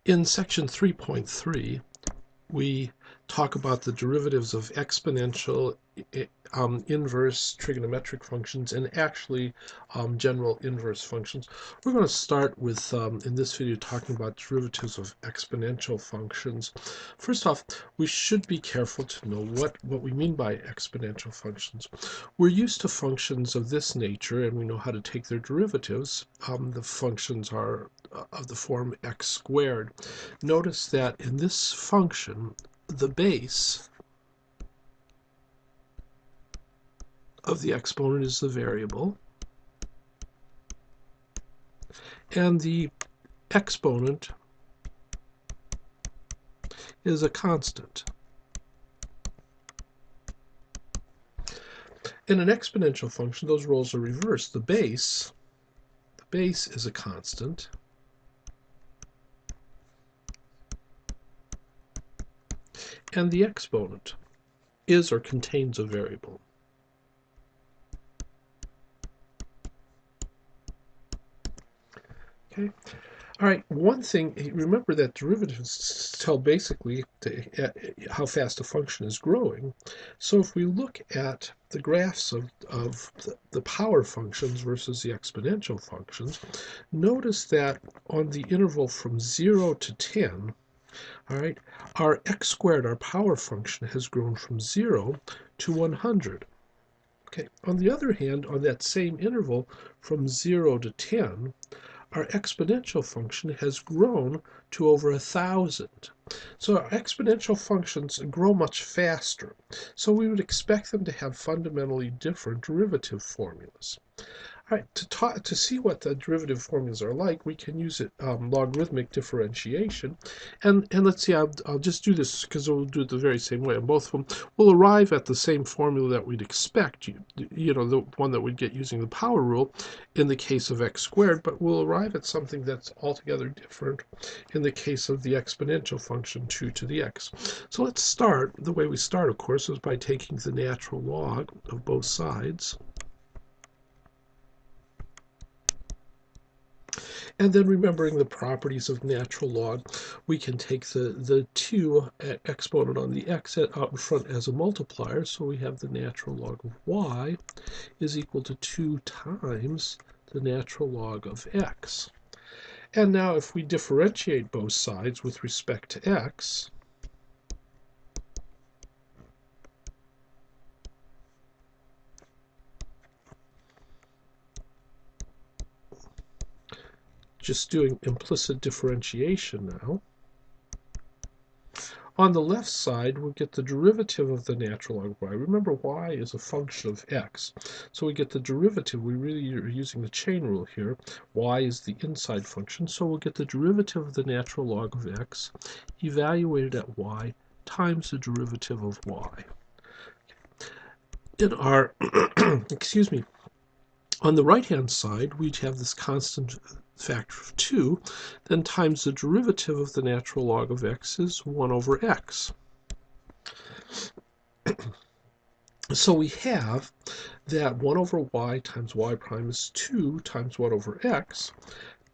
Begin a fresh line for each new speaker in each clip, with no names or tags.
In section 3.3, we talk about the derivatives of exponential, inverse trigonometric functions, and actually general inverse functions. We're going to start with, in this video, talking about derivatives of exponential functions. First off, we should be careful to know what we mean by exponential functions. We're used to functions of this nature, and we know how to take their derivatives. The functions are of the form x squared. Notice that in this function, the base of the exponent is the variable, and the exponent is a constant. In an exponential function, those roles are reversed. The base is a constant, and the exponent is or contains a variable. Okay. All right, one thing, remember that derivatives tell basically how fast a function is growing. So if we look at the graphs of the power functions versus the exponential functions, notice that on the interval from 0 to 10, all right, our x squared, our power function, has grown from 0 to 100. Okay. On the other hand, on that same interval from 0 to 10, our exponential function has grown to over 1,000. So our exponential functions grow much faster. So we would expect them to have fundamentally different derivative formulas. All right, to see what the derivative formulas are like, we can use logarithmic differentiation. And let's see, I'll just do this because we'll do it the very same way on both of them. We'll arrive at the same formula that we'd expect, you know, the one that we'd get using the power rule in the case of x squared, but we'll arrive at something that's altogether different in the case of the exponential function 2 to the x. So let's start. The way we start, of course, is by taking the natural log of both sides. And then remembering the properties of natural log, we can take the 2 exponent on the x out in front as a multiplier. So we have the natural log of y is equal to 2 times the natural log of x. And now if we differentiate both sides with respect to x, just doing implicit differentiation now. On the left side, we'll get the derivative of the natural log of y. Remember, y is a function of x. So we get the derivative. We really are using the chain rule here. Y is the inside function. So we'll get the derivative of the natural log of x evaluated at y times the derivative of y. In our, excuse me, on the right-hand side, we have this constant factor of 2, then times the derivative of the natural log of x is 1 over x. So we have that 1 over y times y prime is 2 times 1 over x,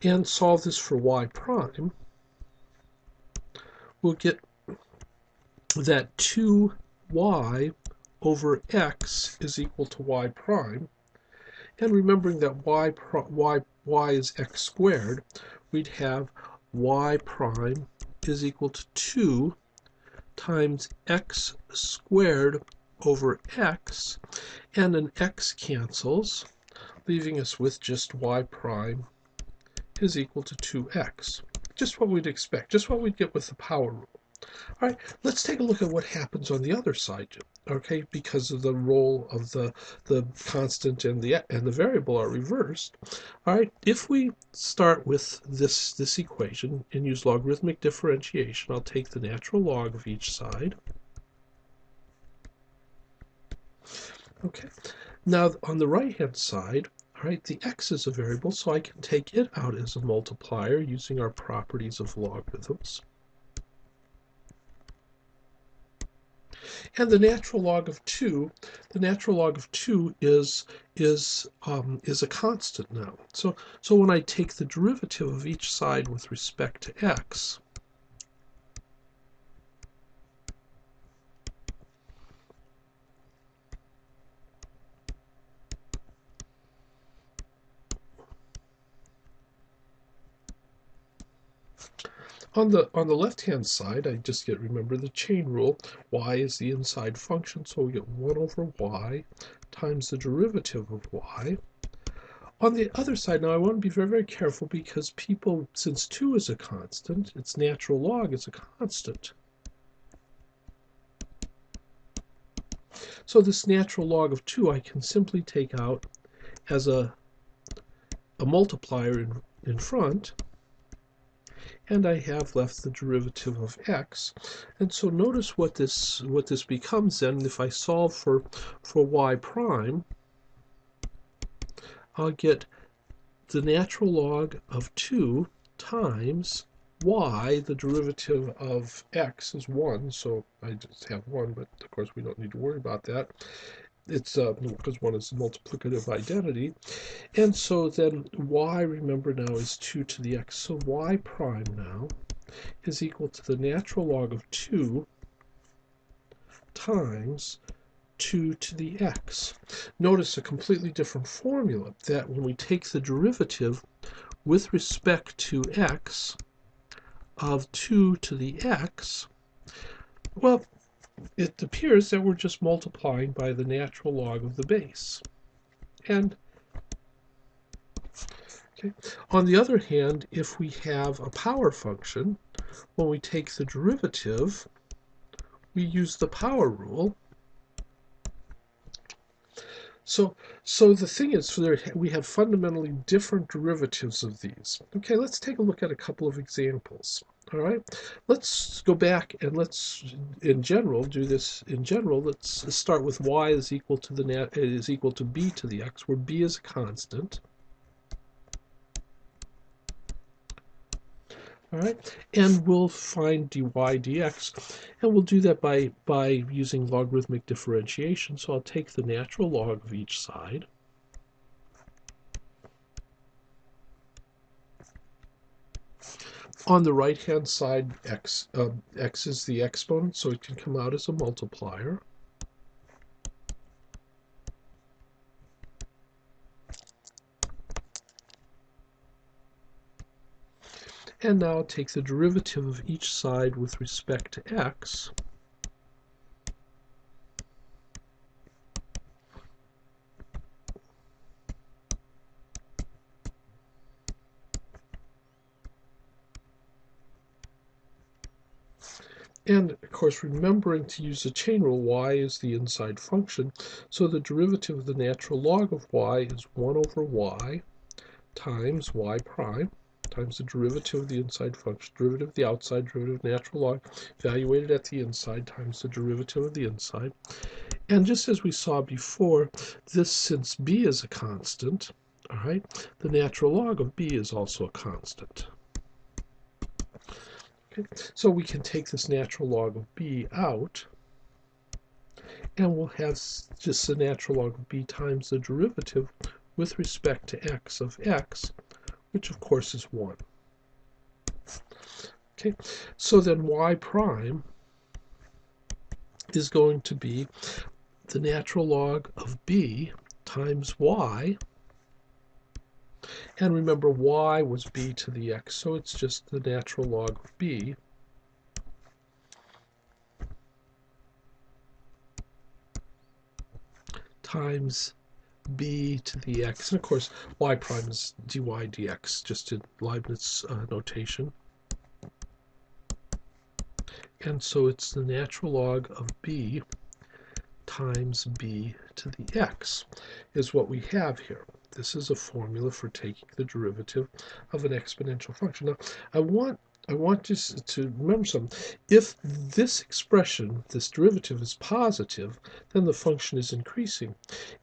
and solve this for y prime. We'll get that 2y over x is equal to y prime. And remembering that y is x squared, we'd have y prime is equal to 2 times x squared over x, and an x cancels, leaving us with just y prime is equal to 2x. Just what we'd expect, just what we'd get with the power rule. All right, let's take a look at what happens on the other side, okay, because of the role of the constant and the variable are reversed. All right, if we start with this equation and use logarithmic differentiation, I'll take the natural log of each side. Okay, now on the right-hand side, all right, the x is a variable, so I can take it out as a multiplier using our properties of logarithms. And the natural log of 2 is a constant now. So when I take the derivative of each side with respect to x, On the left-hand side, I just remember the chain rule. Y is the inside function, so we get 1 over y times the derivative of y. On the other side, now I want to be very, very careful because people, since 2 is a constant, its natural log is a constant. So this natural log of 2 I can simply take out as a multiplier in front, and I have left the derivative of x. And so notice what this becomes then. If I solve for y prime, I'll get the natural log of 2 times y. The derivative of x is 1, so I just have 1, but of course we don't need to worry about that. It's because 1 is a multiplicative identity. And so then y, remember now, is 2 to the x. So y prime now is equal to the natural log of 2 times 2 to the x. Notice a completely different formula, that when we take the derivative with respect to x of 2 to the x, well, it appears that we're just multiplying by the natural log of the base. And okay. On the other hand, if we have a power function, when we take the derivative, we use the power rule. So the thing is, we have fundamentally different derivatives of these. Okay, let's take a look at a couple of examples. All right, let's go back and let's, in general, do this in general. Let's start with y is equal to b to the x, where b is a constant. All right, and we'll find dy dx, and we'll do that by using logarithmic differentiation. So I'll take the natural log of each side. On the right-hand side, x is the exponent, so it can come out as a multiplier. And now I'll take the derivative of each side with respect to x. And, of course, remembering to use the chain rule, y is the inside function. So the derivative of the natural log of y is 1 over y times y prime times the derivative of the inside function, derivative of the outside, derivative of natural log, evaluated at the inside, times the derivative of the inside. And just as we saw before, this, since b is a constant, all right, the natural log of b is also a constant. Okay, so we can take this natural log of b out, and we'll have just the natural log of b times the derivative with respect to x of x, which of course is 1. Okay, so then y prime is going to be the natural log of b times y. And remember, y was b to the x, so it's just the natural log of b times b to the x. And of course, y prime is dy dx, just in Leibniz notation. And so it's the natural log of b times b to the x is what we have here. This is a formula for taking the derivative of an exponential function. Now, I want just to remember something. If this expression, this derivative, is positive, then the function is increasing.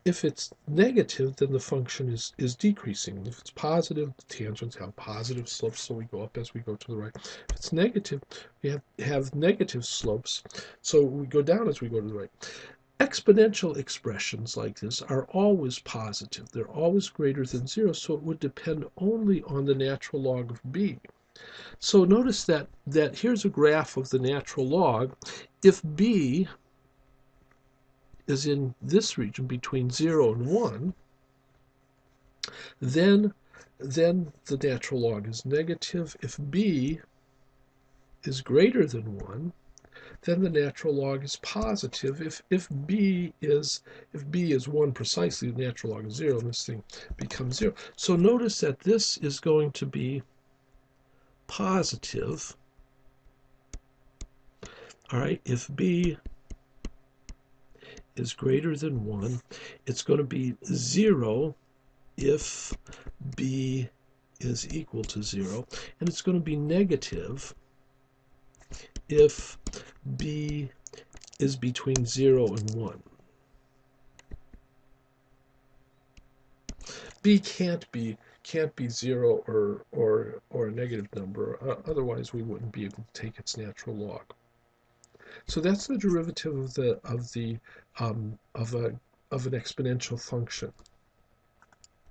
If it's negative, then the function is decreasing. If it's positive, the tangents have positive slopes, so we go up as we go to the right. If it's negative, we have negative slopes, so we go down as we go to the right. Exponential expressions like this are always positive. They're always greater than 0, so it would depend only on the natural log of b. So notice that here's a graph of the natural log. If b is in this region between 0 and 1, then the natural log is negative. If b is greater than 1, then the natural log is positive. If b is 1 precisely, the natural log is 0, and this thing becomes 0. So notice that this is going to be positive. All right, if b is greater than 1, it's going to be 0 if b is equal to 0, and it's going to be negative if b is between 0 and 1. B can't be 0 or a negative number. Otherwise, we wouldn't be able to take its natural log. So that's the derivative of an exponential function.